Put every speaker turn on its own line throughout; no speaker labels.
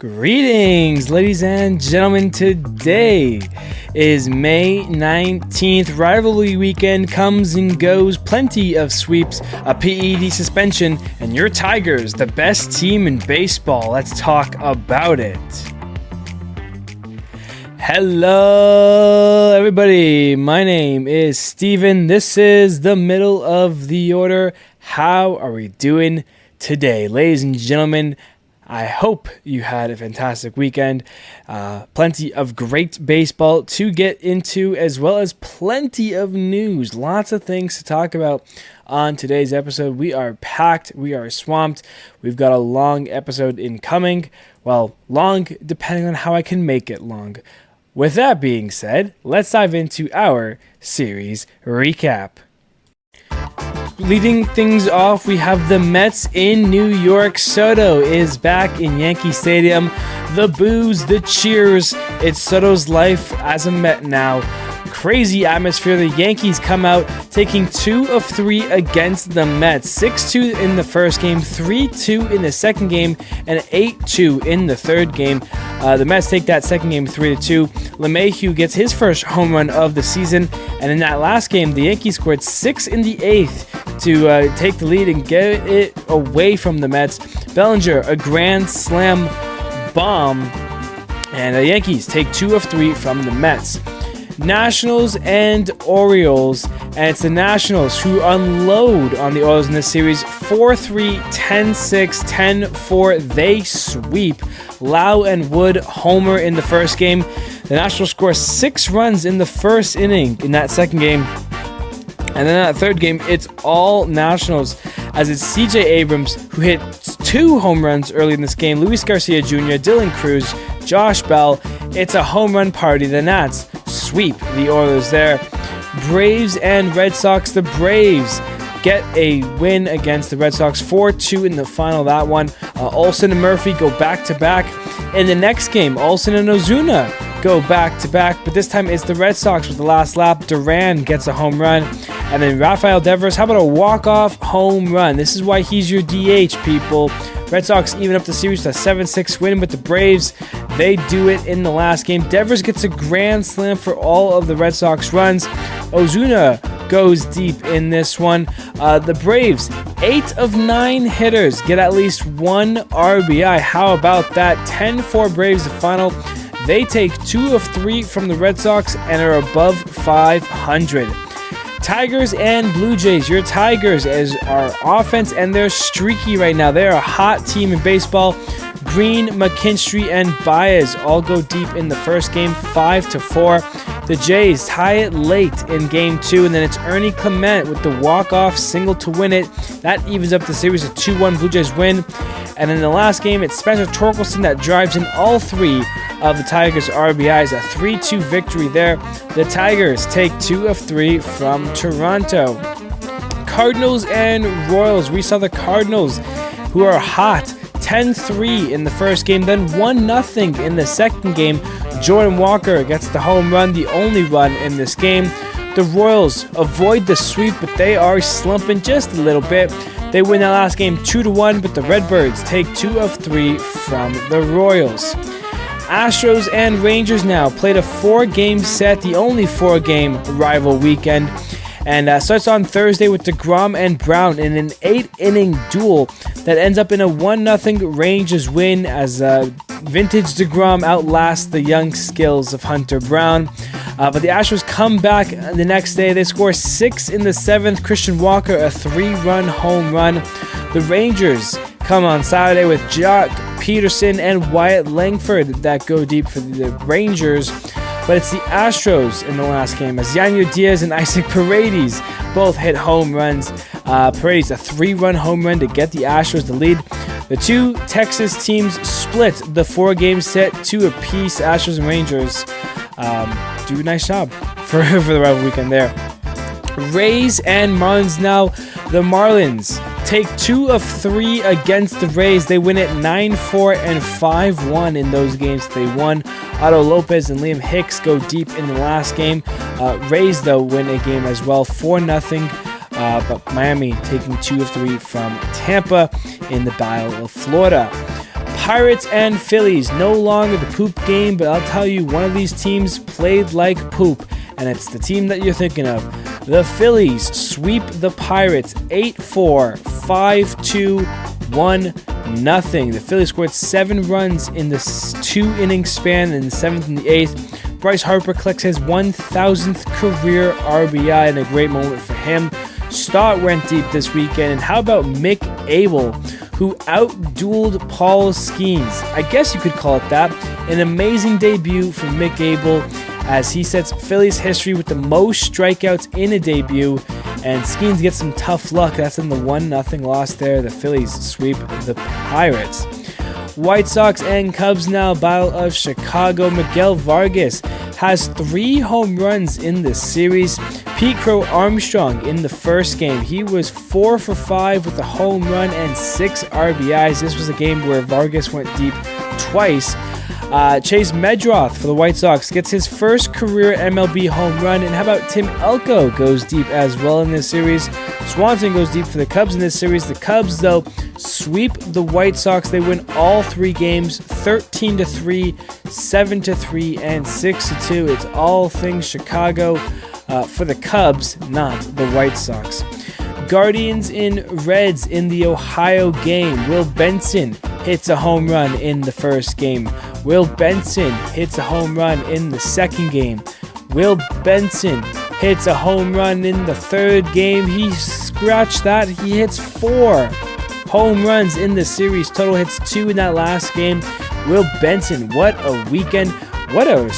Greetings, ladies and gentlemen. Today is May 19th. Rivalry Weekend comes and goes. Plenty of sweeps, a PED suspension, and your Tigers, the best team in baseball. Let's talk about it. Hello, everybody. My name is Steven. This is the middle of the order. How are we doing today? Ladies and gentlemen, I hope you had a fantastic weekend. Plenty of great baseball to get into, as well as plenty of news. Lots of things to talk about on today's episode. We are packed. We are swamped. We've got a long episode incoming. Well, long depending on how I can make it long. With that being said, let's dive into our series recap. Leading things off, we have the Mets in New York. Soto is back in Yankee Stadium. The boos, the cheers. It's Soto's life as a Met now. Crazy atmosphere. The Yankees come out taking 2 of 3 against the Mets. 6-2 in the first game, 3-2 in the second game, and 8-2 in the third game. The Mets take that second game 3-2. LeMahieu gets his first home run of the season, and in that last game, the Yankees scored 6 in the 8th to take the lead and get it away from the Mets. Bellinger, a grand slam bomb, and the Yankees take 2 of 3 from the Mets. Nationals and Orioles, and it's the Nationals who unload on the Orioles in this series. 4-3, 10-6, 10-4. They sweep. Lau and Wood homer in the first game. The Nationals score 6 runs in the first inning in that second game. And then that third game, it's all Nationals, as it's C.J. Abrams who hit 2 home runs early in this game. Luis Garcia Jr., Dylan Cruz, Josh Bell. It's a home run party. The Nats sweep the Orioles there. Braves and Red Sox. The Braves get a win against the Red Sox. 4-2 in the final of that one. Olsen and Murphy go back-to-back. In the next game, Olsen and Ozuna go back-to-back, but this time it's the Red Sox with the last lap. Duran gets a home run. And then Rafael Devers, how about a walk-off home run? This is why he's your DH, people. Red Sox even up the series with a 7-6 win with the Braves. They do it in the last game. Devers gets a grand slam for all of the Red Sox runs. Ozuna goes deep in this one. The Braves, 8 of 9 hitters get at least 1 RBI. How about that? 10-4 Braves the final. They take 2 of 3 from the Red Sox and are above 500. Tigers and Blue Jays. Your Tigers as our offense, and they're streaky right now. They're a hot team in baseball. Green, McKinstry, and Baez all go deep in the first game, 5-4. The Jays tie it late in game 2, and then it's Ernie Clement with the walk-off single to win it. That evens up the series, a 2-1 Blue Jays win. And in the last game, it's Spencer Torkelson that drives in all 3 of the Tigers' RBIs, a 3-2 victory there. The Tigers take 2 of 3 from Toronto. Cardinals and Royals. We saw the Cardinals, who are hot, 10-3 in the first game, then 1-0 in the second game. Jordan Walker gets the home run, the only run in this game. The Royals avoid the sweep, but they are slumping just a little bit. They win that last game 2-1, but the Redbirds take 2 of 3 from the Royals. Astros and Rangers now played a 4-game set, the only 4-game rival weekend. And starts on Thursday with DeGrom and Brown in an 8-inning duel that ends up in a 1-0 Rangers win, as vintage DeGrom outlasts the young skills of Hunter Brown. But the Astros come back the next day. They score 6 in the 7th. Christian Walker, a 3-run home run. The Rangers come on Saturday with Jock Peterson and Wyatt Langford that go deep for the Rangers. But it's the Astros in the last game, as Yanyo Diaz and Isaac Paredes both hit home runs. Paredes, a 3-run home run to get the Astros the lead. The 2 Texas teams split the 4-game set 2 apiece. Astros and Rangers do a nice job for the rival weekend there. Rays and Marlins now. The Marlins take 2 of 3 against the Rays. They win it 9-4 and 5-1 in those games they won. Otto Lopez and Liam Hicks go deep in the last game. Rays, though, win a game as well, 4-0. But Miami taking 2 of 3 from Tampa in the Battle of Florida. Pirates and Phillies, no longer the poop game, but I'll tell you, one of these teams played like poop, and it's the team that you're thinking of. The Phillies sweep the Pirates 8-4, 5-2, 1-0. The Phillies scored 7 runs in the 2-inning span in the 7th and the 8th. Bryce Harper collects his 1,000th career RBI, and a great moment for him. Stott went deep this weekend, and how about Mick Abel, who outdueled Paul Skeens? I guess you could call it that. An amazing debut from Mick Abel, as he sets Phillies history with the most strikeouts in a debut, and Skeens gets some tough luck. That's in the 1-0 loss there. The Phillies sweep the Pirates. White Sox and Cubs now, Battle of Chicago. Miguel Vargas has 3 home runs in this series. Pete Crow Armstrong in the first game, he was 4 for 5 with a home run and 6 RBIs. This was a game where Vargas went deep twice. Chase Medroth for the White Sox gets his first career MLB home run. And how about Tim Elko goes deep as well in this series. Swanson goes deep for the Cubs in this series. The Cubs, though, sweep the White Sox. They win all 3 games, 13-3, 7-3, and 6-2. It's all things Chicago for the Cubs, not the White Sox. Guardians in Reds in the Ohio game. Will Benson hits a home run in the first game. Will Benson hits a home run in the second game. Will Benson hits a home run in the third game. He scratched that. He hits 4 home runs in the series. Total hits 2 in that last game. Will Benson, what a weekend. What a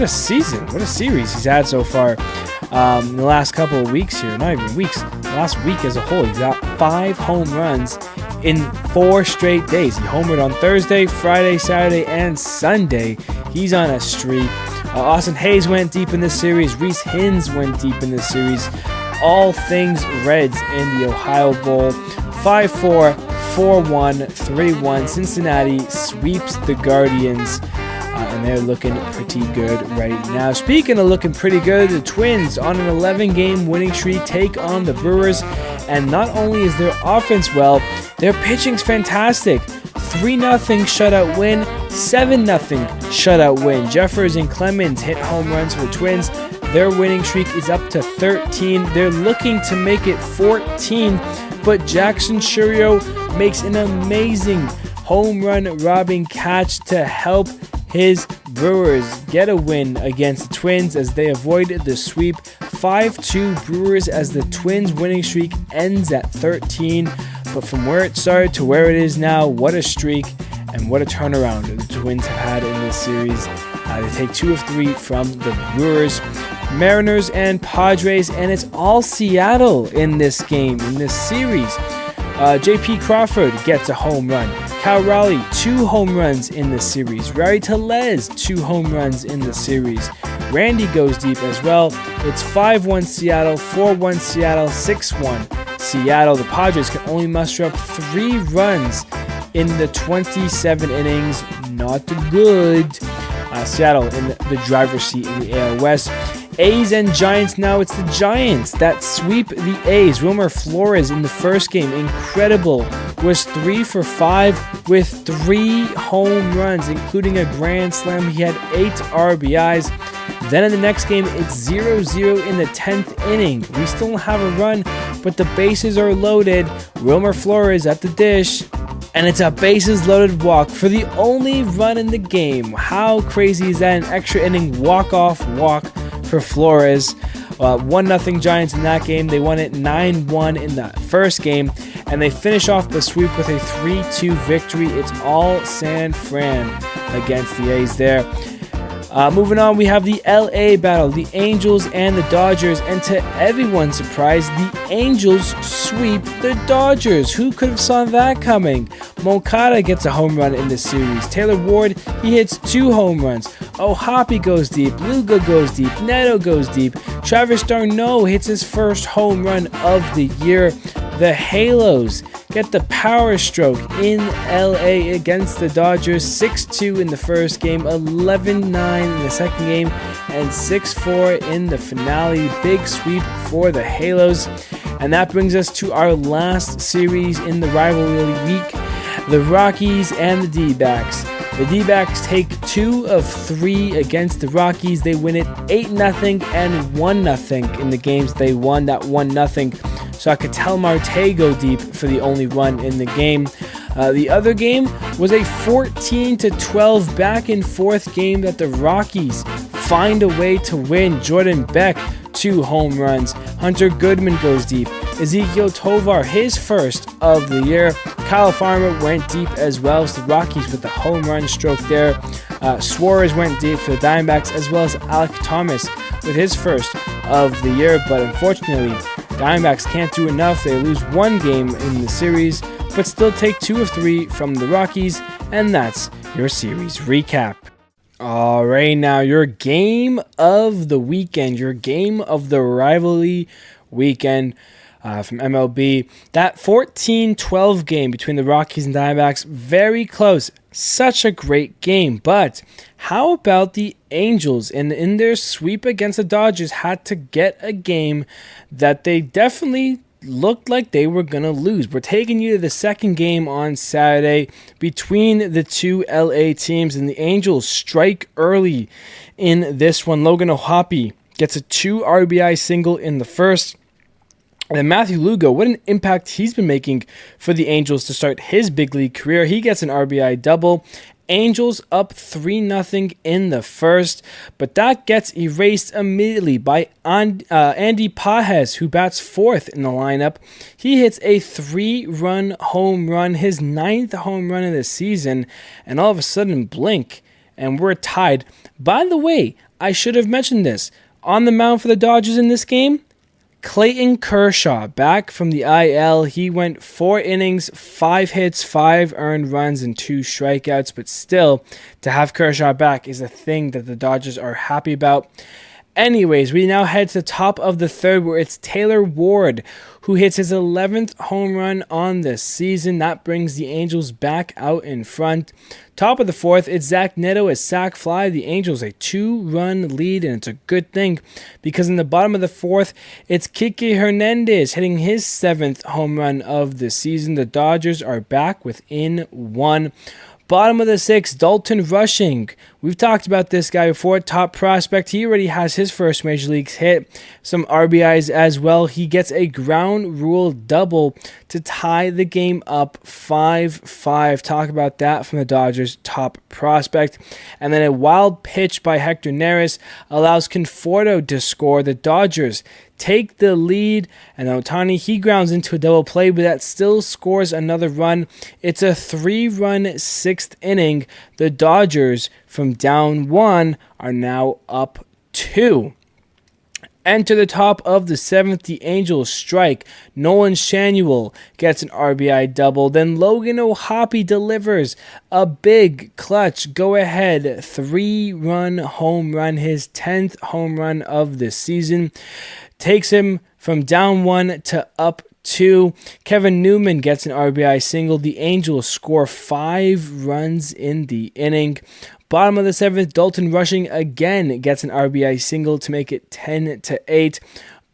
season. What a series he's had so far in the last couple of weeks here. Not even weeks. The last week as a whole. He's got 5 home runs in 4 straight days. He homered on Thursday, Friday, Saturday, and Sunday. He's on a streak. Austin Hayes went deep in this series. Reese Hins went deep in this series. All things Reds in the Ohio Bowl. 5-4, 4-1, 3-1. Cincinnati sweeps the Guardians, and they're looking pretty good right now. Speaking of looking pretty good, the Twins on an 11-game winning streak take on the Brewers, and not only is their offense well, their pitching's fantastic. 3-0 shutout win, 7-0 shutout win. Jeffers and Clemens hit home runs for the Twins. Their winning streak is up to 13. They're looking to make it 14, but Jackson Churio makes an amazing home run robbing catch to help his Brewers get a win against the Twins as they avoid the sweep. 5-2 Brewers as the Twins winning streak ends at 13. But from where it started to where it is now, what a streak and what a turnaround the Twins have had in this series. They take 2 of 3 from the Brewers. Mariners and Padres, and it's all Seattle in this game, in this series. J.P. Crawford gets a home run. Cal Raleigh, 2 home runs in the series. Rary Tellez, 2 home runs in the series. Randy goes deep as well. It's 5-1 Seattle, 4-1 Seattle, 6-1 Seattle. The Padres can only muster up 3 runs in the 27 innings. Not good. Seattle in the driver's seat in the AL West. A's and Giants now. It's the Giants that sweep the A's. Wilmer Flores in the first game, incredible, was 3 for 5 with 3 home runs, including a grand slam. He had 8 RBIs. Then in the next game, it's 0-0 in the 10th inning. We still don't have a run, but the bases are loaded. Wilmer Flores at the dish, and it's a bases-loaded walk for the only run in the game. How crazy is that? An extra inning walk-off walk for Flores. 1-0 Giants in that game. They won it 9-1 in the first game, and they finish off the sweep with a 3-2 victory. It's all San Fran against the A's there. Moving on, we have the LA battle, the Angels and the Dodgers, and to everyone's surprise, the Angels sweep the Dodgers. Who could have saw that coming? Moncada gets a home run in this series. Taylor Ward, he hits 2 home runs. O'Hoppe goes deep. Luga goes deep. Neto goes deep. Travis d'Arnaud hits his first home run of the year. The Halos get the power stroke in LA against the Dodgers. 6-2 in the first game, 11-9 in the second game, and 6-4 in the finale. Big sweep for the Halos. And that brings us to our last series in the Rivalry Week. the Rockies and the D-backs. The D-backs take 2 of 3 against the Rockies. They win it 8-0 and 1-0 in the games they won. That 1-0 saw Ketel Marte go deep for the only run in the game. The other game was a 14-12 back and forth game that the Rockies find a way to win. Jordan Beck, 2 home runs. Hunter Goodman goes deep. Ezekiel Tovar, his first of the year. Kyle Farmer went deep as well. So the Rockies with the home run stroke there. Suarez went deep for the Diamondbacks, as well as Alek Thomas with his first of the year. But unfortunately, Diamondbacks can't do enough. They lose 1 game in the series, but still take 2 of 3 from the Rockies. And that's your series recap. All right, now your game of the weekend, your game of the rivalry weekend from MLB. That 14-12 game between the Rockies and Diamondbacks, very close. Such a great game. But how about the Angels? And in their sweep against the Dodgers, had to get a game that they definitely looked like they were going to lose. We're taking you to the second game on Saturday between the two LA teams, and the Angels strike early in this one. Logan O'Hoppe gets a 2 RBI single in the first. And then Matthew Lugo, what an impact he's been making for the Angels to start his big league career. He gets an RBI double. Angels up 3-0 in the first, but that gets erased immediately by Andy Pages, who bats 4th in the lineup. He hits a 3-run home run, his 9th home run of the season, and all of a sudden, blink, and we're tied. By the way, I should have mentioned this. On the mound for the Dodgers in this game, Clayton Kershaw, back from the IL. He went 4 innings, 5 hits, 5 earned runs, and 2 strikeouts. But still, to have Kershaw back is a thing that the Dodgers are happy about. Anyways, we now head to the top of the third, where it's Taylor Ward, who hits his 11th home run on the season. That brings the Angels back out in front. Top of the fourth, it's Zach Neto, a sac fly. The Angels a 2-run lead, and it's a good thing, because in the bottom of the fourth, it's Kike Hernandez hitting his 7th home run of the season. The Dodgers are back within 1. Bottom of the 6th, Dalton Rushing. We've talked about this guy before, top prospect. He already has his first Major Leagues hit, some RBIs as well. He gets a ground rule double to tie the game up 5-5. Talk about that from the Dodgers' top prospect. And then a wild pitch by Hector Neris allows Conforto to score. The Dodgers take the lead, and Ohtani, he grounds into a double play, but that still scores another run. It's a 3-run 6th inning. The Dodgers, from down 1, are now up 2. Enter the top of the 7th, the Angels strike. Nolan Shanuel gets an RBI double. Then Logan O'Hoppe delivers a big clutch go-ahead 3-run home run, his 10th home run of the season. Takes him from down 1 to up 2. Kevin Newman gets an RBI single. The Angels score 5 runs in the inning. Bottom of the 7th, Dalton Rushing again gets an RBI single to make it 10-8.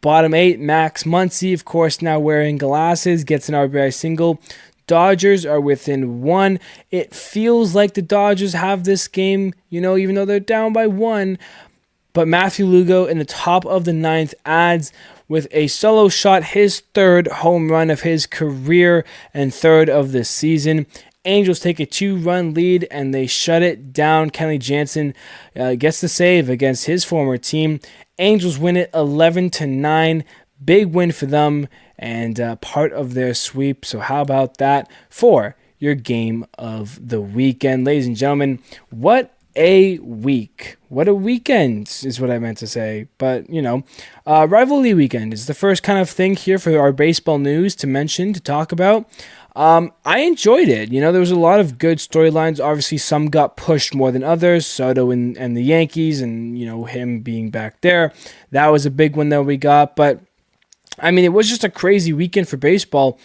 Bottom 8, Max Muncy, of course, now wearing glasses, gets an RBI single. Dodgers are within 1. It feels like the Dodgers have this game, even though they're down by 1. But Matthew Lugo in the top of the 9th adds with a solo shot, his 3rd home run of his career and 3rd of the season. Angels take a 2-run lead, and they shut it down. Kenley Jansen gets the save against his former team. Angels win it 11-9. Big win for them, and part of their sweep. So how about that for your game of the weekend? Ladies and gentlemen, what a week. What a weekend is what I meant to say. But, Rivalry Weekend is the first kind of thing here for our baseball news to mention, to talk about. I enjoyed it. There was a lot of good storylines. Obviously, some got pushed more than others. Soto and the Yankees and, him being back there. That was a big one that we got. But I mean, it was just a crazy weekend for baseball.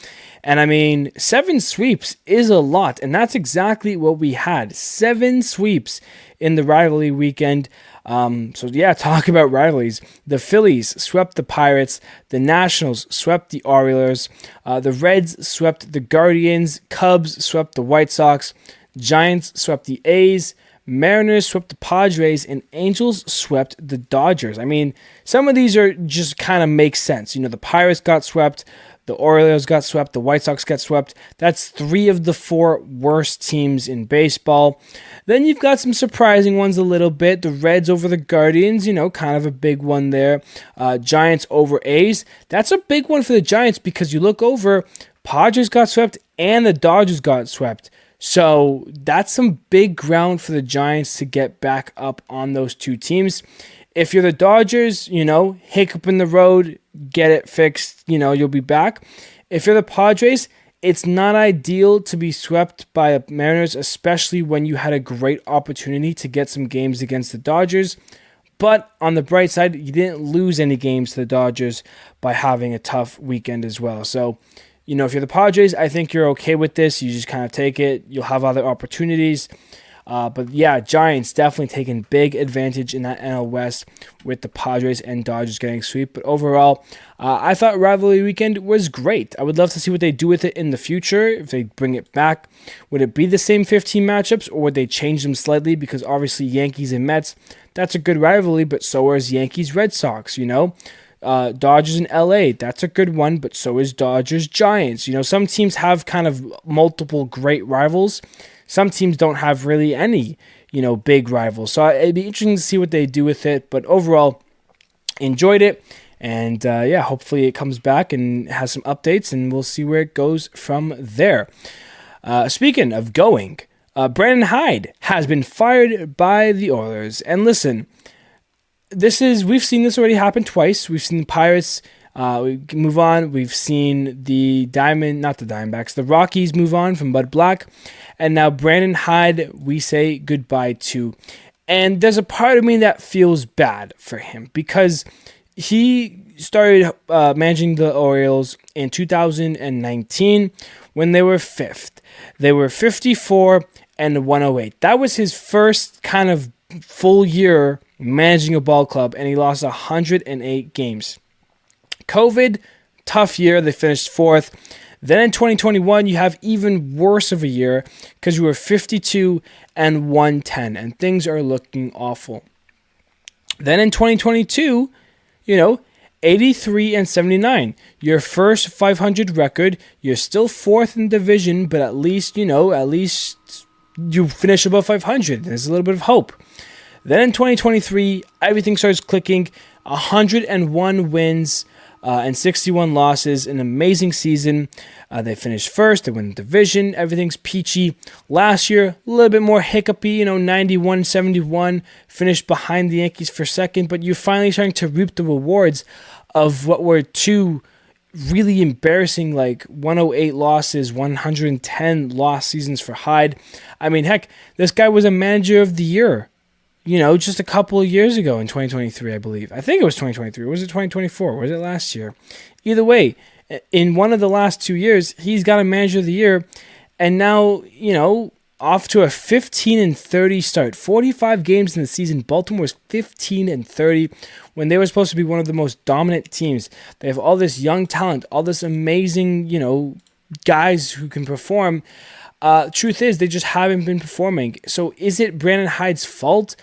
And I mean, 7 sweeps is a lot. And that's exactly what we had. 7 sweeps in the rivalry weekend. So yeah, talk about rivalries. The Phillies swept the Pirates. The Nationals swept the Orioles. The Reds swept the Guardians. Cubs swept the White Sox. Giants swept the A's. Mariners swept the Padres, and Angels swept the Dodgers. I mean, some of these are just kind of make sense. You know, the Pirates got swept, the Orioles got swept, the White Sox got swept. That's 3 of the 4 worst teams in baseball. Then you've got some surprising ones a little bit. The Reds over the Guardians, you know, kind of a big one there. Giants over A's. That's a big one for the Giants because you look over, Padres got swept and the Dodgers got swept. So that's some big ground for the Giants to get back up on those 2 teams. If you're the Dodgers, you know, hiccup in the road, get it fixed, you know, you'll be back. If you're the Padres, it's not ideal to be swept by the Mariners, especially when you had a great opportunity to get some games against the Dodgers. But on the bright side, you didn't lose any games to the Dodgers by having a tough weekend as well. So, you know, if you're the Padres, I think you're okay with this. You just kind of take it. You'll have other opportunities. But yeah, Giants definitely taking big advantage in that NL West with the Padres and Dodgers getting sweep. But overall, I thought Rivalry Weekend was great. I would love to see what they do with it in the future. If they bring it back, would it be the same 15 matchups or would they change them slightly? Because obviously Yankees and Mets, that's a good rivalry, but so is Yankees Red Sox, you know? Dodgers in LA, that's a good one, but so is Dodgers Giants. You know, some teams have kind of multiple great rivals. Some teams don't have really any, you know, big rivals. So it'd be interesting to see what they do with it. But overall, enjoyed it. And yeah, hopefully it comes back and has some updates, and we'll see where it goes from there. Speaking of going, Brandon Hyde has been fired by the Oilers. And listen, we've seen this already happen twice. We've seen the Pirates we move on. We've seen the Rockies move on from Bud Black. And now Brandon Hyde, we say goodbye to. And there's a part of me that feels bad for him because he started managing the Orioles in 2019 when they were 5th. They were 54 and 108. That was his first kind of full year managing a ball club, and he lost 108 games. COVID, tough year. They finished 4th. Then in 2021, you have even worse of a year because you were 52 and 110, and things are looking awful. Then in 2022, 83 and 79. Your first 500 record. You're still 4th in division, but at least you finish above 500. There's a little bit of hope. Then in 2023, everything starts clicking. 101 wins and 61 losses. An amazing season. They finished 1st. They win the division. Everything's peachy. Last year, a little bit more hiccupy. 91-71. Finished behind the Yankees for 2nd. But you're finally starting to reap the rewards of what were 2 really embarrassing, 108 losses, 110 lost seasons for Hyde. I mean, heck, this guy was a manager of the year. Just a couple of years ago in 2023, I believe. I think it was 2023. Or was it 2024? Or was it last year? Either way, in one of the last 2 years, he's got a manager of the year. And now, off to a 15-30 start. 45 games in the season. Baltimore was 15-30 when they were supposed to be one of the most dominant teams. They have all this young talent, all this amazing, guys who can perform. Truth is, they just haven't been performing. So is it Brandon Hyde's fault?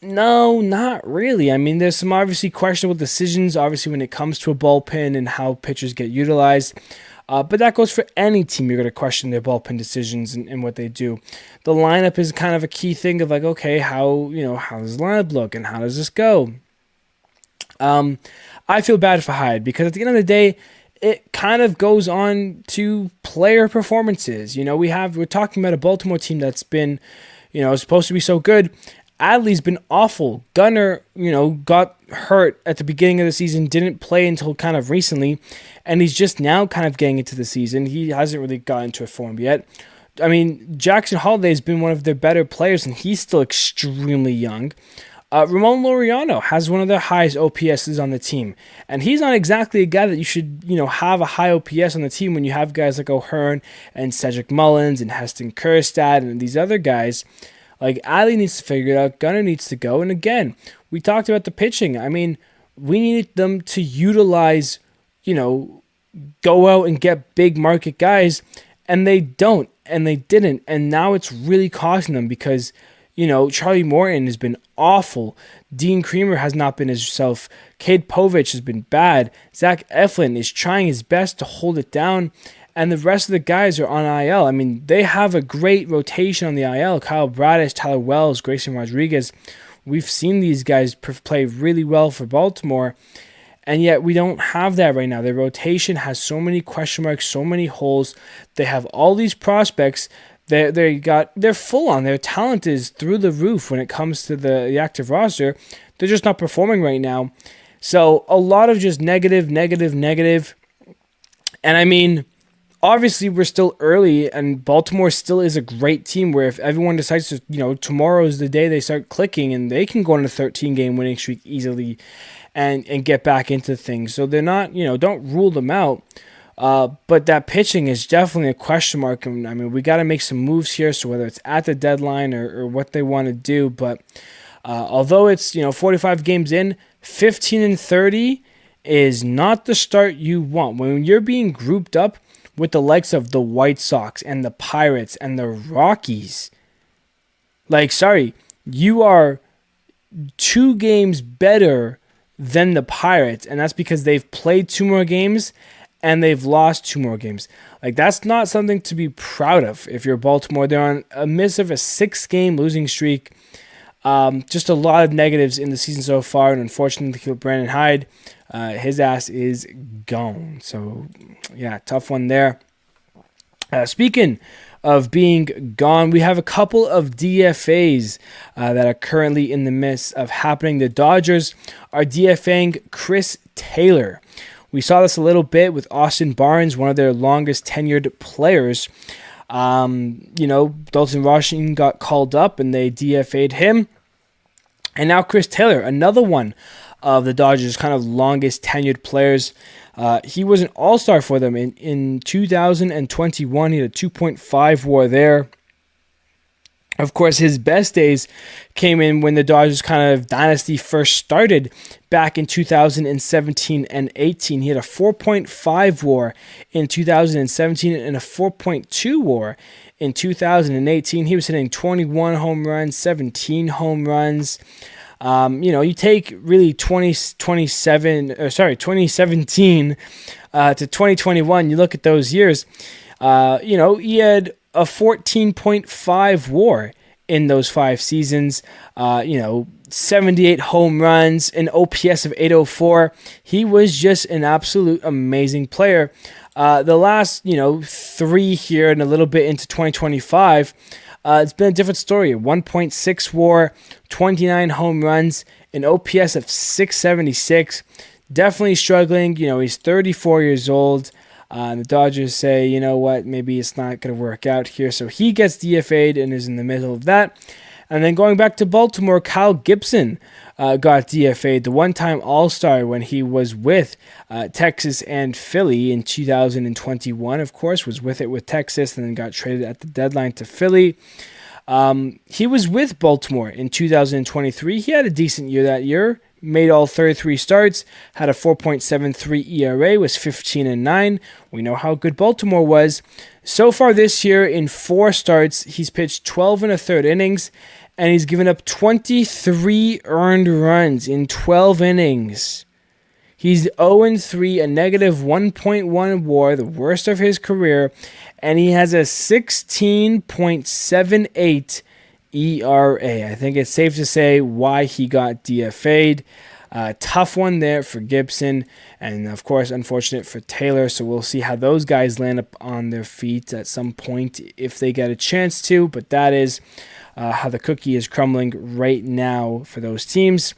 No, not really. I mean, there's some obviously questionable decisions, obviously, when it comes to a bullpen and how pitchers get utilized. But that goes for any team. You're going to question their bullpen decisions and what they do. The lineup is kind of a key thing of okay, how does the lineup look and how does this go? I feel bad for Hyde because at the end of the day, it kind of goes on to player performances. We're talking about a Baltimore team that's been, supposed to be so good. Adley's been awful. Gunnar, got hurt at the beginning of the season, didn't play until kind of recently, and he's just now kind of getting into the season. He hasn't really gotten into a form yet. I mean, Jackson Holiday's been one of their better players, and he's still extremely young. Ramon Laureano has one of the highest OPSs on the team, and he's not exactly a guy that you should, have a high OPS on the team when you have guys like O'Hearn and Cedric Mullins and Heston Kjerstad and these other guys. Like, Ali needs to figure it out, Gunnar needs to go, and again, we talked about the pitching. I mean, we need them to utilize, go out and get big market guys, and they don't, and they didn't, and now it's really costing them because, Charlie Morton has been awful. Dean Creamer has not been himself. Cade Povich has been bad. Zach Eflin is trying his best to hold it down, and the rest of the guys are on IL. I mean, they have a great rotation on the IL. Kyle Bradish, Tyler Wells, Grayson Rodriguez. We've seen these guys play really well for Baltimore, and yet we don't have that right now. Their rotation has so many question marks, so many holes. They have all these prospects. They're full on. Their talent is through the roof when it comes to the active roster. They're just not performing right now. So a lot of just negative. And I mean, obviously we're still early, and Baltimore still is a great team where if everyone decides to, tomorrow is the day they start clicking and they can go on a 13-game winning streak easily and get back into things. So they're not, don't rule them out. But that pitching is definitely a question mark. And I mean, we got to make some moves here. So whether it's at the deadline or what they want to do, but although it's 45 games in, 15-30 is not the start you want when you're being grouped up with the likes of the White Sox and the Pirates and the Rockies. You are 2 games better than the Pirates, and that's because they've played 2 more games and they've lost 2 more games. That's not something to be proud of if you're Baltimore. They're on a midst of a 6-game losing streak. Just a lot of negatives in the season so far, and unfortunately, Brandon Hyde, his ass is gone. So, yeah, tough one there. Speaking of being gone, we have a couple of DFAs that are currently in the midst of happening. The Dodgers are DFAing Chris Taylor. We saw this a little bit with Austin Barnes, one of their longest tenured players. Dalton Washington got called up and they DFA'd him. And now Chris Taylor, another one of the Dodgers' kind of longest tenured players. He was an all-star for them in 2021. He had a 2.5 WAR there. Of course, his best days came in when the Dodgers kind of dynasty first started back in 2017 and 18. He had a 4.5 WAR in 2017 and a 4.2 WAR in 2018. He was hitting 21 home runs, 17 home runs. You take really 2017 to 2021, you look at those years, he had a 14.5 WAR in those 5 seasons, 78 home runs, an OPS of 804. He was just an absolute amazing player. The last, 3 here and a little bit into 2025, it's been a different story. 1.6 WAR, 29 home runs, an OPS of 676. Definitely struggling. He's 34 years old. The Dodgers say, you know what, maybe it's not going to work out here. So he gets DFA'd and is in the middle of that. And then going back to Baltimore, Kyle Gibson got DFA'd, the one-time All-Star when he was with Texas and Philly in 2021, of course, was with Texas and then got traded at the deadline to Philly. He was with Baltimore in 2023. He had a decent year that year, made all 33 starts, had a 4.73 ERA, was 15-9. We know how good Baltimore was. So far this year, in 4 starts, he's pitched 12 1/3 innings, and he's given up 23 earned runs in 12 innings. He's 0-3, a negative 1.1 WAR, the worst of his career, and he has a 16.78 ERA. I think it's safe to say why he got DFA'd. Tough one there for Gibson, and of course, unfortunate for Taylor. So we'll see how those guys land up on their feet at some point if they get a chance to. But that is how the cookie is crumbling right now for those teams.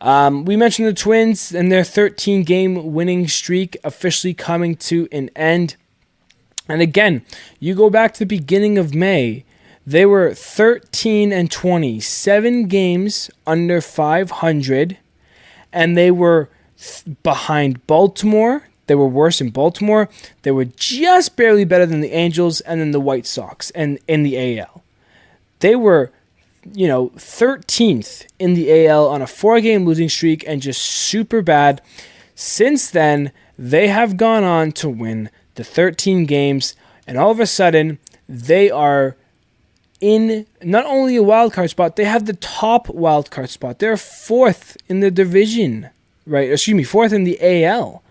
We mentioned the Twins and their 13-game winning streak officially coming to an end. And again, you go back to the beginning of May, They were 13-20, 7 games under 500, and they were behind Baltimore. They were worse in Baltimore. They were just barely better than the Angels and then the White Sox and in the AL. They were, 13th in the AL on a 4-game losing streak and just super bad. Since then, they have gone on to win the 13 games, and all of a sudden, they are in not only a wild card spot, they have the top wild card spot. They're 4th in the division, right? 4th in the AL.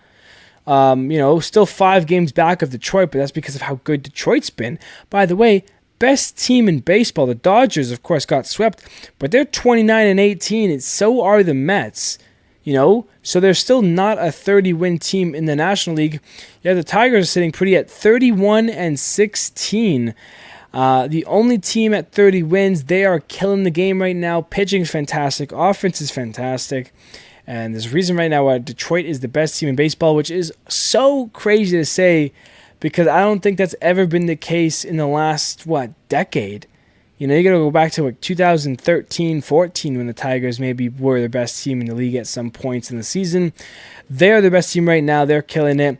Still 5 games back of Detroit, but that's because of how good Detroit's been. By the way, best team in baseball. The Dodgers, of course, got swept, but they're 29-18, and so are the Mets. So they're still not a 30-win team in the National League. Yeah, the Tigers are sitting pretty at 31-16. The only team at 30 wins. They are killing the game right now. Pitching is fantastic. Offense is fantastic. And there's a reason right now why Detroit is the best team in baseball, which is so crazy to say because I don't think that's ever been the case in the last, decade. You got to go back to 2013-14 when the Tigers maybe were the best team in the league at some points in the season. They're the best team right now. They're killing it.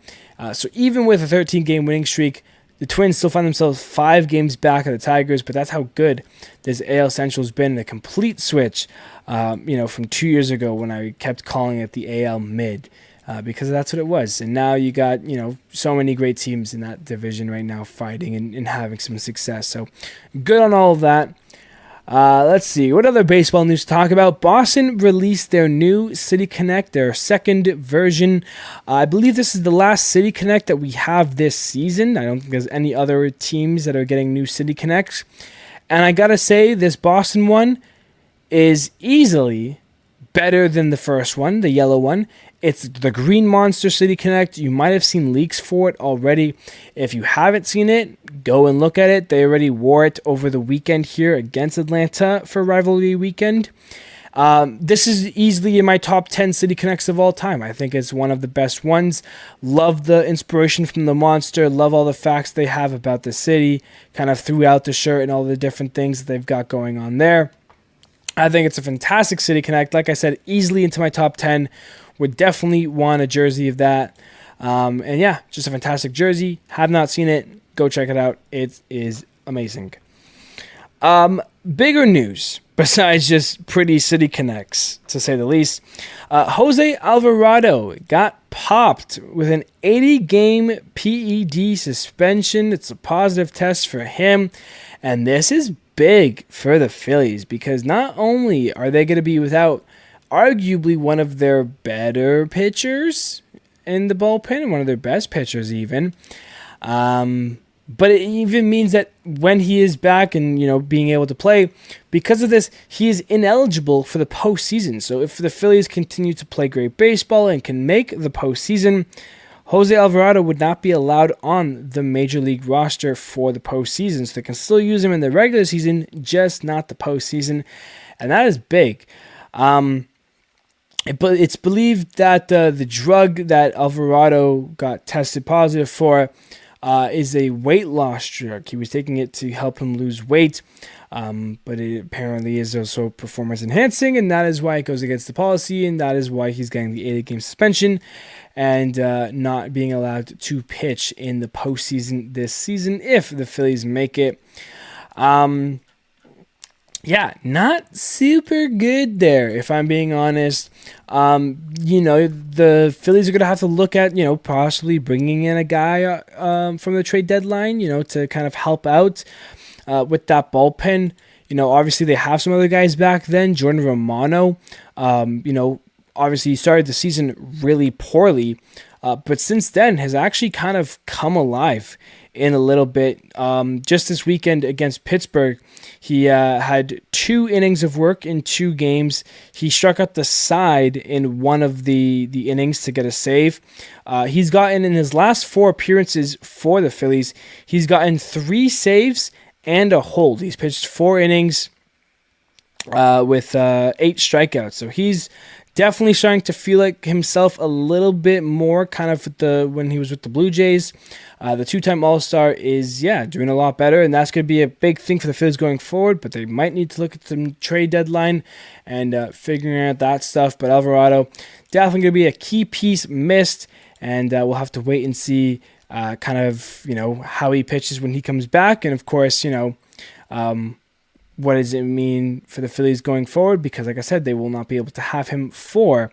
So even with a 13-game winning streak, the Twins still find themselves 5 games back of the Tigers, but that's how good this AL Central has been. A complete switch, from 2 years ago when I kept calling it the AL Mid, because that's what it was. And now you got, so many great teams in that division right now fighting and having some success. So good on all of that. Let's see. What other baseball news to talk about? Boston released their new City Connect, their second version. I believe this is the last City Connect that we have this season. I don't think there's any other teams that are getting new City Connects. And I got to say, this Boston one is easily better than the first one, the yellow one. It's the Green Monster City Connect. You might have seen leaks for it already. If you haven't seen it, go and look at it. They already wore it over the weekend here against Atlanta for Rivalry Weekend. This is easily in my top 10 City Connects of all time. I think it's one of the best ones. Love the inspiration from the monster. Love all the facts they have about the city, kind of throughout the shirt and all the different things that they've got going on there. I think it's a fantastic City Connect. Like I said, easily into my top 10. Would definitely want a jersey of that. And yeah, just a fantastic jersey. Have not seen it. Go check it out. It is amazing. Bigger news, besides just pretty City Connects, to say the least. Jose Alvarado got popped with an 80-game PED suspension. It's a positive test for him. And this is big for the Phillies because not only are they going to be without arguably one of their better pitchers in the bullpen, one of their best pitchers even. But it even means that when he is back and, being able to play, because of this, he is ineligible for the postseason. So if the Phillies continue to play great baseball and can make the postseason, Jose Alvarado would not be allowed on the Major League roster for the postseason. So they can still use him in the regular season, just not the postseason. And that is big. But it's believed that the drug that Alvarado got tested positive for is a weight loss drug. He was taking it to help him lose weight, but it apparently is also performance enhancing, and that is why it goes against the policy, and that is why he's getting the 8-game suspension and not being allowed to pitch in the postseason this season if the Phillies make it. Yeah, not super good there, if I'm being honest. The Phillies are going to have to look at, possibly bringing in a guy from the trade deadline, to kind of help out with that bullpen. Obviously they have some other guys back then. Jordan Romano, obviously he started the season really poorly, but since then has actually kind of come alive in a little bit. Just this weekend against Pittsburgh, he had 2 innings of work in 2 games. He struck out the side in one of the innings to get a save. He's gotten, in his last 4 appearances for the Phillies, he's gotten 3 saves and a hold. He's pitched 4 innings with 8 strikeouts. So he's Definitely starting to feel like himself a little bit more, kind of when he was with the Blue Jays. The two-time All-Star is, doing a lot better, and that's going to be a big thing for the Phillies going forward, but they might need to look at some trade deadline and figuring out that stuff. But Alvarado, definitely going to be a key piece missed, and we'll have to wait and see how he pitches when he comes back, and of course, what does it mean for the Phillies going forward? Because, like I said, they will not be able to have him for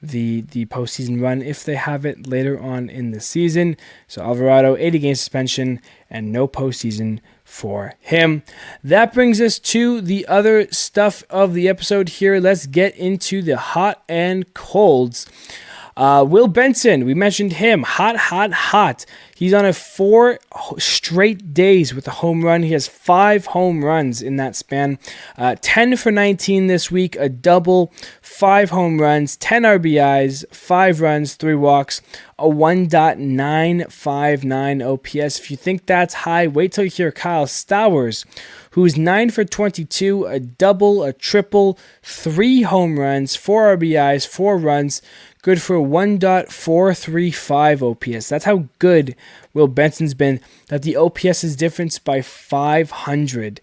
the postseason run if they have it later on in the season. So Alvarado, 80-game suspension and no postseason for him. That brings us to the other stuff of the episode here. Let's get into the hot and colds. Will Benson, we mentioned him, hot. He's on 4 straight days with a home run. He has 5 home runs in that span. 10 for 19 this week, a double, 5 home runs, 10 RBIs, 5 runs, 3 walks, a 1.959 OPS. If you think that's high, wait till you hear Kyle Stowers, who's 9 for 22, a double, a triple, 3 home runs, 4 RBIs, 4 runs, good for 1.435 OPS. That's how good Will Benson's been, that the OPS is difference by 500.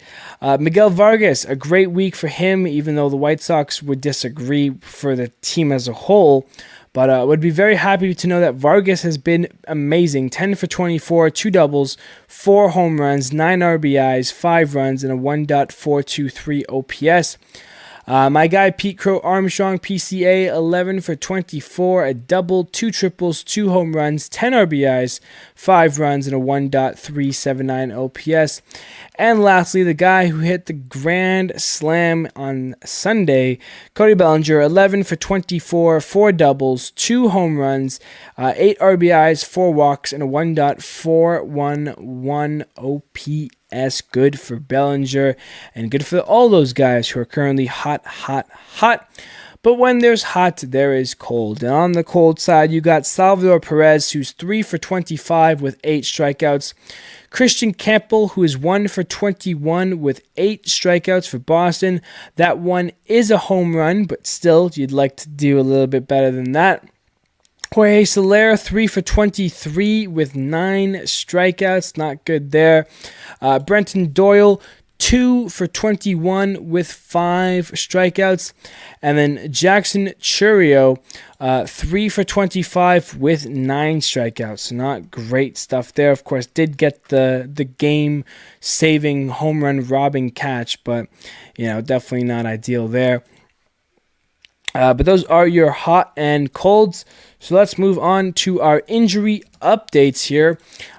Miguel Vargas, a great week for him, even though the White Sox would disagree for the team as a whole. But would be very happy to know that Vargas has been amazing. 10 for 24, 2 doubles, 4 home runs, 9 RBIs, 5 runs, and a 1.423 OPS. My guy Pete Crow Armstrong, PCA, 11 for 24, a double, 2 triples, 2 home runs, 10 RBIs, 5 runs, and a 1.379 OPS. And lastly, the guy who hit the grand slam on Sunday, Cody Bellinger, 11 for 24, 4 doubles, 2 home runs, 8 RBIs, 4 walks, and a 1.411 OPS. Good for Bellinger and good for all those guys who are currently hot. But when there's hot, there is cold. And on the cold side, you got Salvador Perez, who's 3 for 25 with 8 strikeouts. Christian Campbell, who is 1 for 21 with 8 strikeouts for Boston. That one is a home run, but still, you'd like to do a little bit better than that. Jorge Soler, 3 for 23 with 9 strikeouts. Not good there. Brenton Doyle, 2 for 21 with 5 strikeouts. And then Jackson Chourio, 3 for 25 with 9 strikeouts. So not great stuff there. Of course, did get the game-saving home run robbing catch, but definitely not ideal there. But those are your hot and colds. So let's move on to our injury updates here.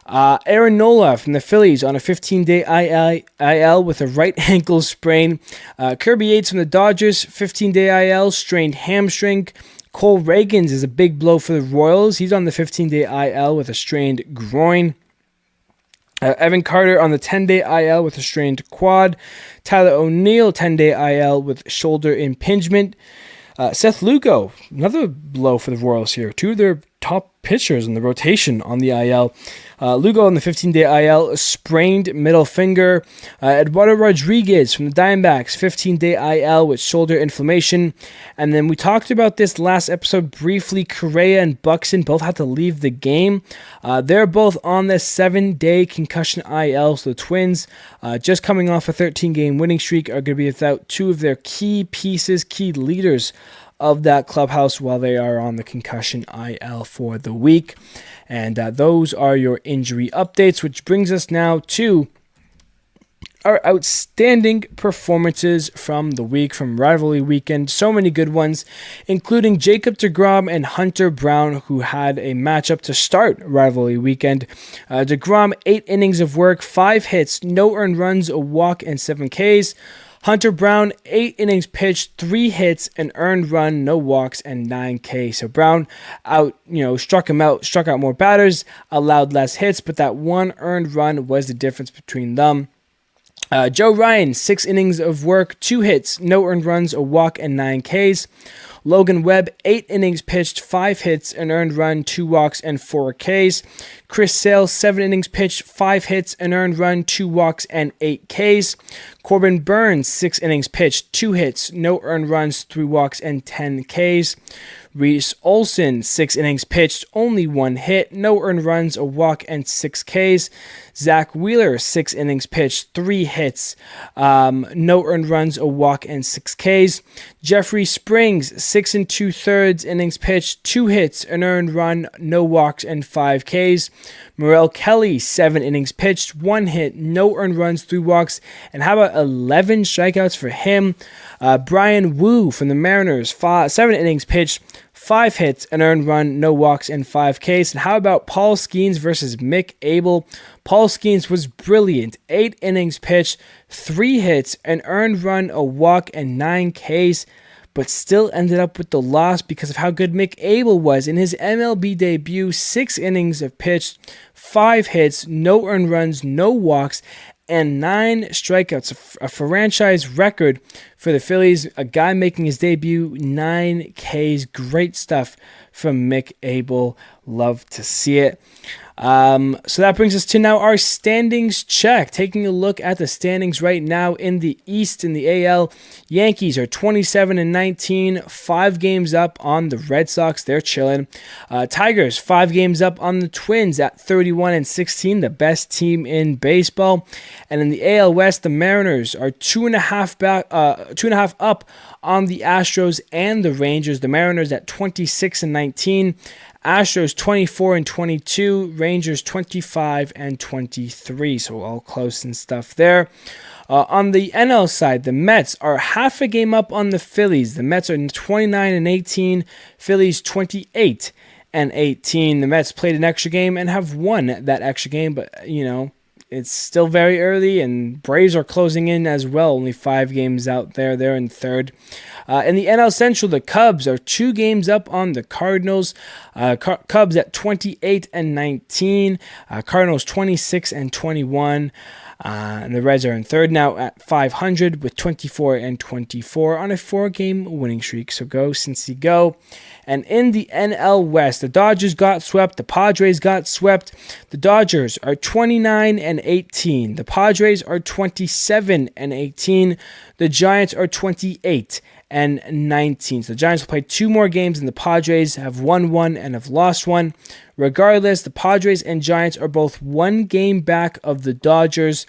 Aaron Nola from the Phillies on a 15-day IL with a right ankle sprain. Kirby Yates from the Dodgers, 15-day IL, strained hamstring. Cole Reagans is a big blow for the Royals. He's on the 15-day IL with a strained groin. Evan Carter on the 10-day IL with a strained quad. Tyler O'Neill, 10-day IL with shoulder impingement. Seth Lugo, another blow for the Royals here. 2 of their top pitchers in the rotation on the IL. Lugo on the 15-day IL, sprained middle finger. Eduardo Rodriguez from the Diamondbacks, 15-day IL with shoulder inflammation. And then we talked about this last episode briefly. Correa and Buxton both had to leave the game. They're both on the 7-day concussion IL. So the Twins, just coming off a 13-game winning streak, are going to be without 2 of their key pieces, key leaders of that clubhouse while they are on the concussion IL for the week. And those are your injury updates, which brings us now to our outstanding performances from the week, from Rivalry Weekend. So many good ones, including Jacob deGrom and Hunter Brown, who had a matchup to start Rivalry Weekend. deGrom, 8 innings of work, 5 hits, no earned runs, a walk, and 7 Ks. Hunter Brown, 8 innings pitched, 3 hits, an earned run, no walks, and 9 Ks. So Brown struck out more batters, allowed less hits, but that 1 earned run was the difference between them. Joe Ryan, 6 innings of work, 2 hits, no earned runs, a walk, and 9 Ks. Logan Webb, 8 innings pitched, 5 hits, an earned run, 2 walks, and 4 Ks. Chris Sale, 7 innings pitched, 5 hits, an earned run, 2 walks, and 8 Ks. Corbin Burns, 6 innings pitched, 2 hits, no earned runs, 3 walks, and 10 Ks. Reese Olson, 6 innings pitched, only 1 hit, no earned runs, a walk, and 6 Ks. Zach Wheeler, 6 innings pitched, 3 hits, no earned runs, a walk, and 6 Ks. Jeffrey Springs, 6 2/3 innings pitched, 2 hits, an earned run, no walks, and 5 Ks. Morel Kelly, 7 innings pitched, 1 hit, no earned runs, 3 walks, and how about 11 strikeouts for him? Brian Wu from the Mariners, 7 innings pitched, 5 hits, an earned run, no walks, and 5 Ks. And how about Paul Skeens versus Mick Abel? Paul Skeens was brilliant. 8 innings pitched, 3 hits, an earned run, a walk, and 9 Ks, but still ended up with the loss because of how good Mick Abel was. In his MLB debut, 6 innings of pitched, 5 hits, no earned runs, no walks, and 9 strikeouts, a franchise record for the Phillies. A guy making his debut, 9 Ks. Great stuff from Mick Abel. Love to see it. So that brings us to now our standings check. Taking a look at the standings right now in the East, in the AL, Yankees are 27-19, 5 games up on the Red Sox. They're chilling. Tigers, 5 games up on the Twins at 31-16, the best team in baseball. And in the AL West, the Mariners are 2.5 up on the Astros and the Rangers. The Mariners at 26-19. Astros 24-22, Rangers 25-23, so all close and stuff there. On the NL side, the Mets are half a game up on the Phillies. The Mets are 29-18, Phillies 28-18. The Mets played an extra game and have won that extra game, but it's still very early, and Braves are closing in as well. Only 5 games out there. They're in third. In the NL Central, the Cubs are 2 games up on the Cardinals. Cubs at 28-19. Cardinals 26-21. And the Reds are in third now at 500 with 24-24 on a 4-game winning streak. So go, Cincy, go. And in the NL West, the Dodgers got swept. The Padres got swept. The Dodgers are 29-18. The Padres are 27-18. The Giants are 28-19. So the Giants will play 2 more games, and the Padres have won 1 and have lost 1. Regardless, the Padres and Giants are both 1 game back of the Dodgers.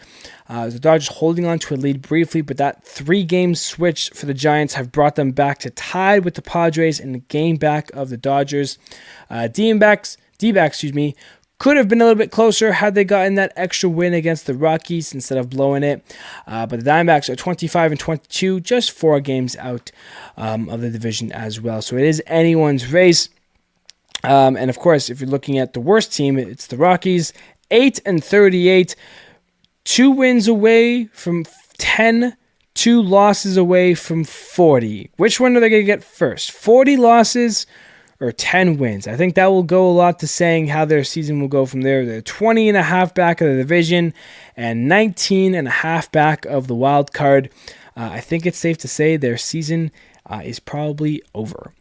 The Dodgers holding on to a lead briefly, but that 3-game switch for the Giants have brought them back to tied with the Padres and the game back of the Dodgers. D-backs, could have been a little bit closer had they gotten that extra win against the Rockies instead of blowing it. But the Diamondbacks are 25-22, just 4 games out of the division as well. So it is anyone's race. And of course, if you're looking at the worst team, it's the Rockies, 8-38, 2 wins away from 10, 2 losses away from 40. Which one are they going to get first? 40 losses or 10 wins? I think that will go a lot to saying how their season will go from there. They're 20.5 back of the division and 19.5 back of the wild card. I think it's safe to say their season is probably over.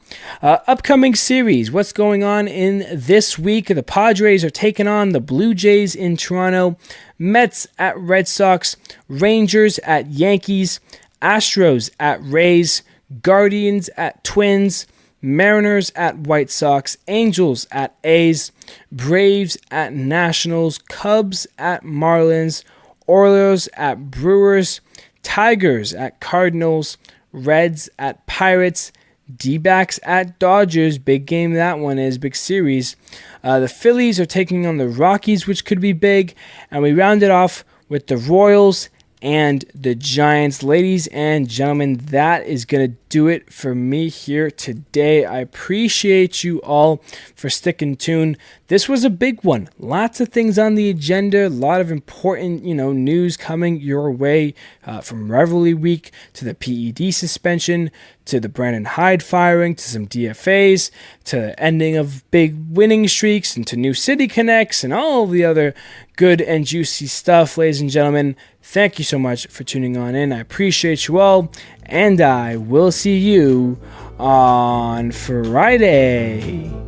Upcoming series, what's going on in this week? The Padres are taking on the Blue Jays in Toronto, Mets at Red Sox, Rangers at Yankees, Astros at Rays, Guardians at Twins, Mariners at White Sox, Angels at A's, Braves at Nationals, Cubs at Marlins, Orioles at Brewers, Tigers at Cardinals, Reds at Pirates, D-backs at Dodgers. Big game that one is, big series. The Phillies are taking on the Rockies, which could be big. And we round it off with the Royals and the Giants. Ladies and gentlemen, that is going to do it for me here today. I appreciate you all for sticking tuned. This was a big one. Lots of things on the agenda. A lot of important, news coming your way, from Rivalry Week to the PED suspension to the Brandon Hyde firing to some DFAs to the ending of big winning streaks and to new city connects and all the other good and juicy stuff. Ladies and gentlemen, thank you so much for tuning on in. I appreciate you all, and I will see you on Friday.